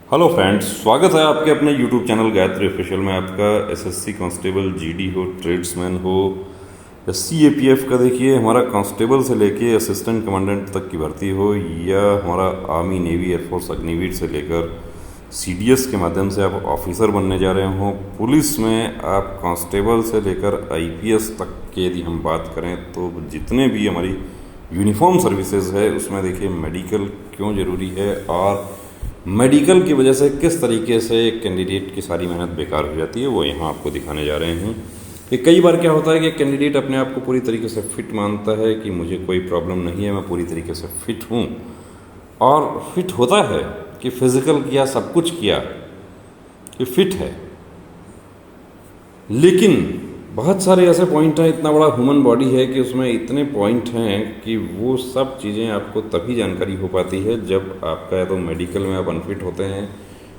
Hello friends, स्वागत है आपके अपने यूट्यूब चैनल गायत्री ऑफिशियल में। आपका एसएससी कांस्टेबल, जीडी हो, ट्रेड्समैन हो या सीएपीएफ का, देखिए हमारा कांस्टेबल से लेके असिस्टेंट कमांडेंट तक की भर्ती हो, या हमारा आर्मी, नेवी, एयरफोर्स, अग्निवीर से लेकर सीडीएस के माध्यम से आप ऑफिसर बनने जा रहे हो, पुलिस में आप कांस्टेबल से लेकर आईपीएस तक के यदि हम बात करें तो जितने भी हमारी यूनिफॉर्म सर्विसेज है उसमें देखिए मेडिकल क्यों ज़रूरी है, और मेडिकल की वजह से किस तरीके से कैंडिडेट की सारी मेहनत बेकार हो जाती है, वो यहाँ आपको दिखाने जा रहे हैं। कि कई बार क्या होता है कि कैंडिडेट अपने आप को पूरी तरीके से फिट मानता है कि मुझे कोई प्रॉब्लम नहीं है, मैं पूरी तरीके से फिट हूँ, और फिट होता है कि फिज़िकल किया, सब कुछ किया कि फिट है, लेकिन बहुत सारे ऐसे पॉइंट हैं, इतना बड़ा ह्यूमन बॉडी है कि उसमें इतने पॉइंट हैं कि वो सब चीज़ें आपको तभी जानकारी हो पाती है जब आपका या तो मेडिकल में आप अनफिट होते हैं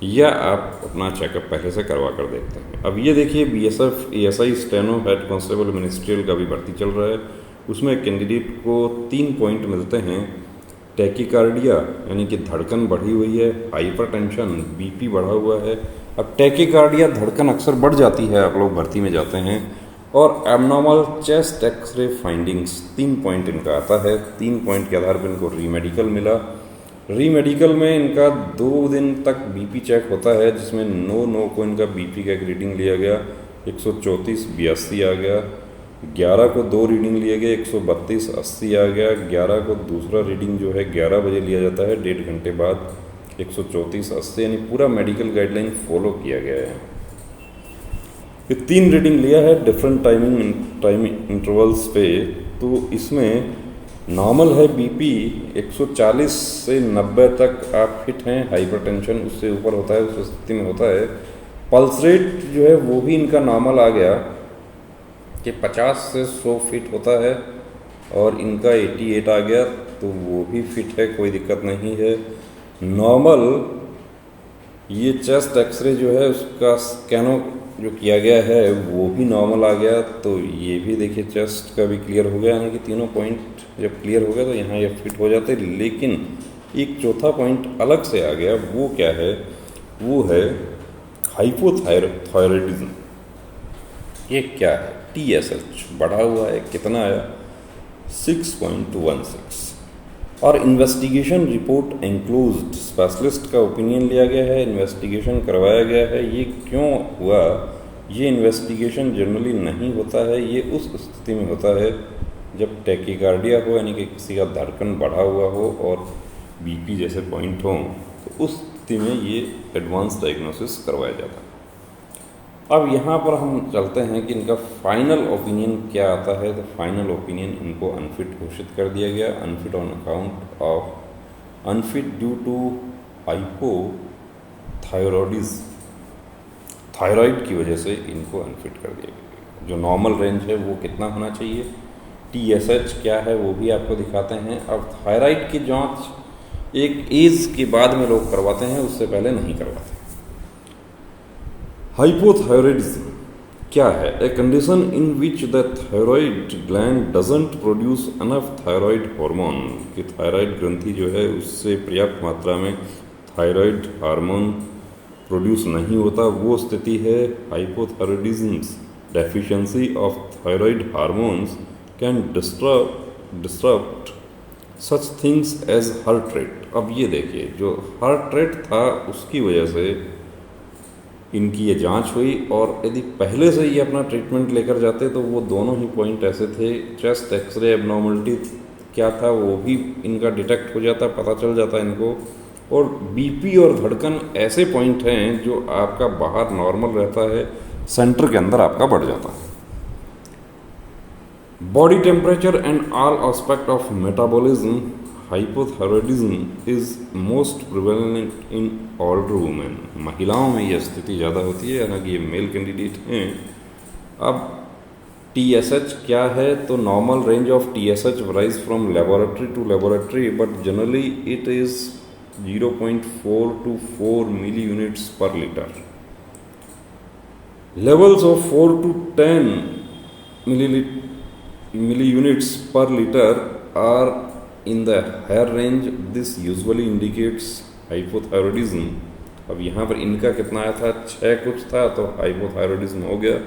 या आप अपना चेकअप पहले से करवा कर देखते हैं। अब ये देखिए, BSF ASI steno head constable ministerial का भी भर्ती चल रहा है। उसमें कैंडिडेट को 3 पॉइंट मिलते हैं। टैकीकार्डिया यानी कि धड़कन बढ़ी हुई है, हाइपरटेंशन बीपी बढ़ा हुआ है। अब टैकीकार्डिया धड़कन अक्सर बढ़ जाती है, आप लोग भर्ती में जाते हैं, और abnormal chest X-ray findings 3 point इनका आता है। 3 पॉइंट के आधार पर इनको रीमेडिकल मिला। रीमेडिकल में इनका 2 दिन तक बीपी चेक होता है, जिसमें 9/9 को इनका बीपी का एक रीडिंग लिया गया, 134/82 आ गया। 11 को 2 रीडिंग लिए गए, 132/80 आ गया। 11 को दूसरा रीडिंग जो है 11 बजे लिया जाता है, 1.5 घंटे बाद, 134/80, यानी पूरा मेडिकल गाइडलाइन फॉलो किया गया है। ये 3 रीडिंग लिया है डिफरेंट टाइम इंटरवल्स पे। तो इसमें नॉर्मल है बीपी, 140 से 90 तक आप फिट हैं। हाइपरटेंशन उससे ऊपर होता है, उस स्थिति में होता है। पल्स रेट जो है वो भी इनका नॉर्मल आ गया कि 50 से 100 फिट होता है, और इनका 88 आ गया, तो वो भी फिट है, कोई दिक्कत नहीं है। नॉर्मल ये चेस्ट एक्सरे जो है उसका स्कैनो जो किया गया है वो भी नॉर्मल आ गया, तो ये भी देखिए चेस्ट का भी क्लियर हो गया, यानी कि तीनों पॉइंट जब क्लियर हो गया तो यहाँ ये फिट हो जाते। लेकिन एक चौथा पॉइंट अलग से आ गया, वो क्या है, वो है हाइपोथायरॉयडिज्म। ये क्या है? TSH बढ़ा हुआ है, कितना आया? 6.16। और इन्वेस्टिगेशन रिपोर्ट एंक्लोज्ड, स्पेशलिस्ट का ओपिनियन लिया गया है, इन्वेस्टिगेशन करवाया गया है। ये क्यों हुआ? ये इन्वेस्टिगेशन जनरली नहीं होता है, ये उस स्थिति में होता है जब टैकीकार्डिया हो, यानी कि किसी का धड़कन बढ़ा हुआ हो और बीपी जैसे पॉइंट हो, तो उस स्थिति में ये एडवांस डायग्नोसिस करवाया जाता है। अब यहाँ पर हम चलते हैं कि इनका फाइनल ओपिनियन क्या आता है। तो फाइनल ओपिनियन इनको अनफिट घोषित कर दिया गया, unfit on account of unfit due to hypothyroidism, thyroid की वजह से इनको अनफिट कर दिया गया। जो नॉर्मल रेंज है वो कितना होना चाहिए, TSH क्या है वो भी आपको दिखाते हैं। अब थायराइड की जाँच एक एज के बाद में लोग करवाते हैं, उससे पहले नहीं करवाते। हाइपोथायरॉयडिज्म क्या है? A condition in which the thyroid gland doesn't produce enough thyroid hormone, कि थायराइड ग्रंथि जो है उससे पर्याप्त मात्रा में थायराइड हार्मोन प्रोड्यूस नहीं होता, वो स्थिति है hypothyroidism. Deficiency of thyroid hormones can disturb such things as heart rate. अब ये देखिए, जो हार्ट रेट था उसकी वजह से इनकी ये जांच हुई, और यदि पहले से ये अपना ट्रीटमेंट लेकर जाते तो वो दोनों ही पॉइंट ऐसे थे। चेस्ट एक्सरे एबनॉर्मलिटी क्या था वो भी इनका डिटेक्ट हो जाता, पता चल जाता इनको। और बीपी और धड़कन ऐसे पॉइंट हैं जो आपका बाहर नॉर्मल रहता है, सेंटर के अंदर आपका बढ़ जाता है। Body temperature and all aspect of metabolism, hypothyroidism is most prevalent in older women. महिलाओं में यह स्थिति ज़्यादा होती है, हालांकि ये मेल कैंडिडेट हैं। अब TSH क्या है? तो normal range of TSH varies from laboratory to laboratory, but generally it is 0.4 to 4 milli units per litre. Levels of 4 to 10 milli units per litre are in the higher range. This usually indicates hypothyroidism अब यहाँ पर इनका कितना आया था, 6 कुछ था, तो हाइपोथायरॉयडिज्म हो गया।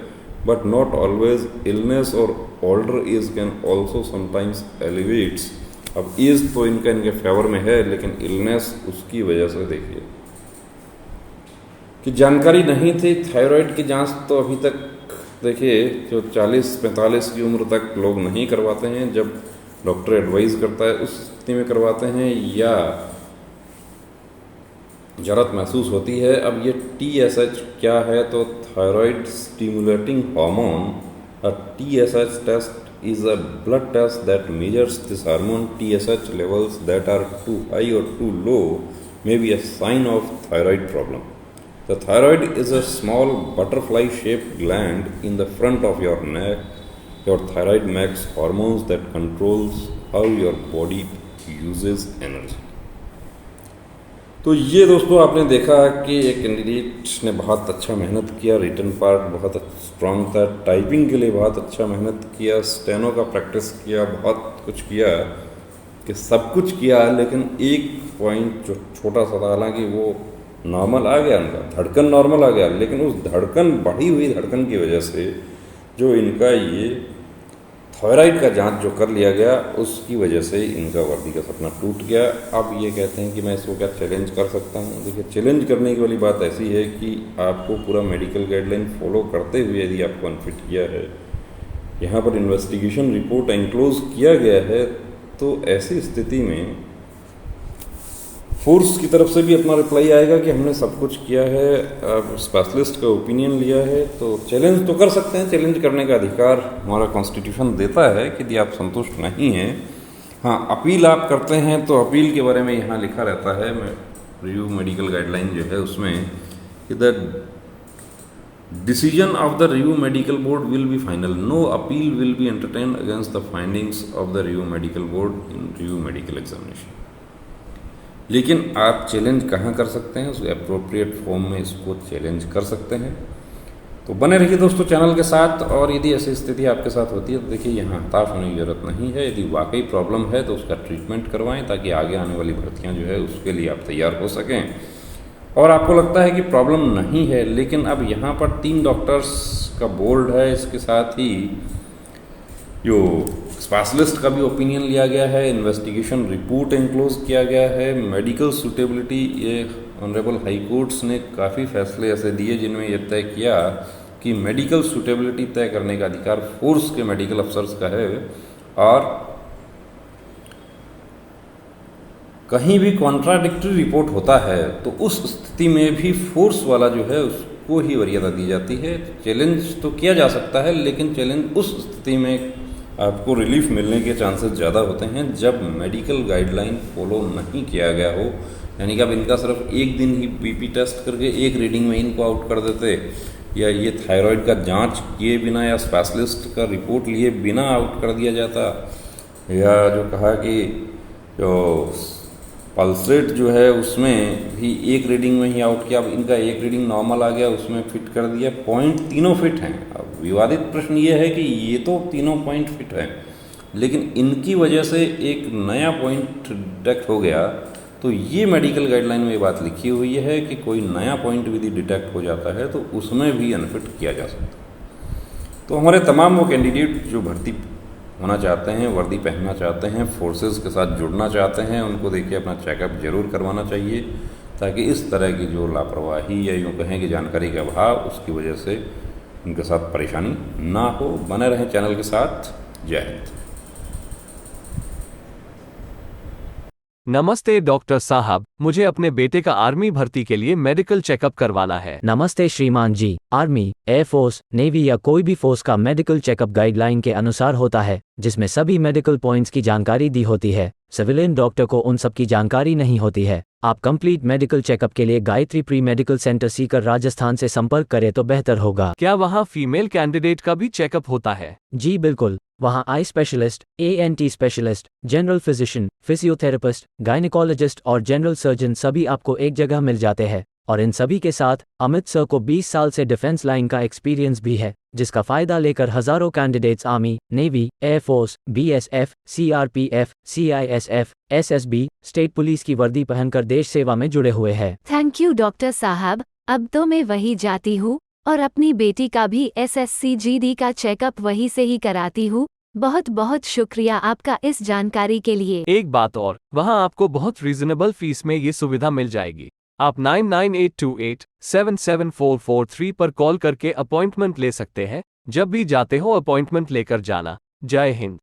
बट नॉट ऑलवेज, इलनेस और older age can also sometimes elevates. अब एज तो इनके फेवर में है, लेकिन इलनेस उसकी वजह से देखिए कि जानकारी नहीं थी। थायराइड की जांच तो अभी तक देखिए जो 40-45 की उम्र तक लोग नहीं करवाते हैं, जब डॉक्टर एडवाइस करता है उस स्थिति में करवाते हैं, या ज़रूरत महसूस होती है। अब ये TSH क्या है, तो thyroid stimulating hormone. A TSH test is a blood test that measures this hormone. TSH levels that are too high or too low may be a sign of thyroid problem. The thyroid is a small butterfly-shaped gland in the front of your neck. Your thyroid makes hormones that controls how your body uses energy. तो ये दोस्तों आपने देखा कि एक candidate ने बहुत अच्छा मेहनत किया, रिटन पार्ट बहुत स्ट्रांग था, टाइपिंग के लिए बहुत अच्छा मेहनत किया, स्टेनो का प्रैक्टिस किया, बहुत कुछ किया कि सब कुछ किया, लेकिन एक पॉइंट जो छोटा सा था, हालांकि वो नॉर्मल आ गया, उनका धड़कन नॉर्मल आ गया, लेकिन उस धड़कन, बढ़ी हुई धड़कन की वजह से जो इनका ये थायराइड का जांच जो कर लिया गया, उसकी वजह से इनका वर्दी का सपना टूट गया। अब ये कहते हैं कि मैं इसको क्या चैलेंज कर सकता हूँ। देखिए, चैलेंज करने की वाली बात ऐसी है कि आपको पूरा मेडिकल गाइडलाइन फॉलो करते हुए यदि आपको अनफिट किया है, यहाँ पर इन्वेस्टिगेशन रिपोर्ट एनक्लोज किया गया है, तो ऐसी स्थिति में फोर्स की तरफ से भी अपना रिप्लाई आएगा कि हमने सब कुछ किया है, अब स्पेशलिस्ट का ओपिनियन लिया है, तो चैलेंज तो कर सकते हैं। चैलेंज करने का अधिकार हमारा कॉन्स्टिट्यूशन देता है कि यदि आप संतुष्ट नहीं हैं, हाँ अपील आप करते हैं, तो अपील के बारे में यहाँ लिखा रहता है रिव्यू मेडिकल गाइडलाइन जो है उसमें कि the decision of the review medical board will be final, no appeal will be entertained against the findings of the review medical board in review medical examination. लेकिन आप चैलेंज कहाँ कर सकते हैं, उसके अप्रोप्रिएट फॉर्म में इसको चैलेंज कर सकते हैं। तो बने रहिए दोस्तों चैनल के साथ, और यदि ऐसी स्थिति आपके साथ होती है तो देखिए यहाँ हताश होने की ज़रूरत नहीं है। यदि वाकई प्रॉब्लम है तो उसका ट्रीटमेंट करवाएं, ताकि आगे आने वाली भर्तियाँ जो है उसके लिए आप तैयार हो सकें। और आपको लगता है कि प्रॉब्लम नहीं है, लेकिन अब यहाँ पर 3 डॉक्टर्स का बोर्ड है, इसके साथ ही जो स्पेशलिस्ट का भी ओपिनियन लिया गया है, इन्वेस्टिगेशन रिपोर्ट एनक्लोज किया गया है, मेडिकल सूटेबिलिटी, ये ऑनरेबल हाई कोर्ट्स ने काफ़ी फैसले ऐसे दिए जिनमें यह तय किया कि मेडिकल सूटेबिलिटी तय करने का अधिकार फोर्स के मेडिकल अफसर्स का है, और कहीं भी कॉन्ट्राडिक्टरी रिपोर्ट होता है तो उस स्थिति में भी फोर्स वाला जो है उसको ही वरीयता दी जाती है। चैलेंज तो किया जा सकता है, लेकिन चैलेंज उस स्थिति में आपको रिलीफ मिलने के चांसेस ज़्यादा होते हैं जब मेडिकल गाइडलाइन फॉलो नहीं किया गया हो। यानी कि अब इनका सिर्फ एक दिन ही BP टेस्ट करके एक रीडिंग में इनको आउट कर देते, या ये थायराइड का जांच किए बिना या स्पेशलिस्ट का रिपोर्ट लिए बिना आउट कर दिया जाता, या जो कहा कि जो पल्सेट जो है उसमें भी एक रीडिंग में ही आउट किया। अब इनका एक रीडिंग नॉर्मल आ गया, उसमें फिट कर दिया, पॉइंट तीनों फिट हैं। अब विवादित प्रश्न ये है कि ये तो तीनों पॉइंट फिट हैं, लेकिन इनकी वजह से एक नया पॉइंट डिटेक्ट हो गया, तो ये मेडिकल गाइडलाइन में ये बात लिखी हुई है कि कोई नया पॉइंट यदि डिटेक्ट हो जाता है तो उसमें भी अनफिट किया जा सकता है। तो हमारे तमाम वो कैंडिडेट जो भर्ती होना चाहते हैं, वर्दी पहनना चाहते हैं, फोर्सेस के साथ जुड़ना चाहते हैं, उनको देखिए अपना चेकअप जरूर करवाना चाहिए, ताकि इस तरह की जो लापरवाही या यूँ कहें कि जानकारी का अभाव, उसकी वजह से उनके साथ परेशानी ना हो। बने रहें चैनल के साथ। जय हिंद। नमस्ते डॉक्टर साहब, मुझे अपने बेटे का आर्मी भर्ती के लिए मेडिकल चेकअप करवाना है। नमस्ते श्रीमान जी। आर्मी, एयरफोर्स, नेवी या कोई भी फोर्स का मेडिकल चेकअप गाइडलाइन के अनुसार होता है, जिसमें सभी मेडिकल पॉइंट्स की जानकारी दी होती है। सिविलियन डॉक्टर को उन सब की जानकारी नहीं होती है। आप कंप्लीट मेडिकल चेकअप के लिए Gayatri pre medical centre Sikar Rajasthan से संपर्क करें तो बेहतर होगा। क्या वहाँ फीमेल कैंडिडेट का भी चेकअप होता है? जी बिल्कुल, वहाँ eye specialist, ANT specialist, general physician, physiotherapist, gynaecologist और जनरल सर्जन सभी आपको एक जगह मिल जाते हैं। और इन सभी के साथ अमित सर को 20 साल से डिफेंस लाइन का एक्सपीरियंस भी है, जिसका फ़ायदा लेकर हज़ारों candidates army, navy, air force, BSF, CRPF, CISF, SSB, state police की वर्दी पहनकर देश सेवा में जुड़े हुए हैं। थैंक यू डॉक्टर साहब, अब तो मैं वही जाती हूँ और अपनी बेटी का भी SSC-GD का चेकअप वहीं से ही कराती हूँ। बहुत बहुत शुक्रिया आपका इस जानकारी के लिए। एक बात और, वहाँ आपको बहुत रीजनेबल फीस में ये सुविधा मिल जाएगी। आप 9982877443 पर कॉल करके अपॉइंटमेंट ले सकते हैं। जब भी जाते हो अपॉइंटमेंट लेकर जाना। जय हिंद।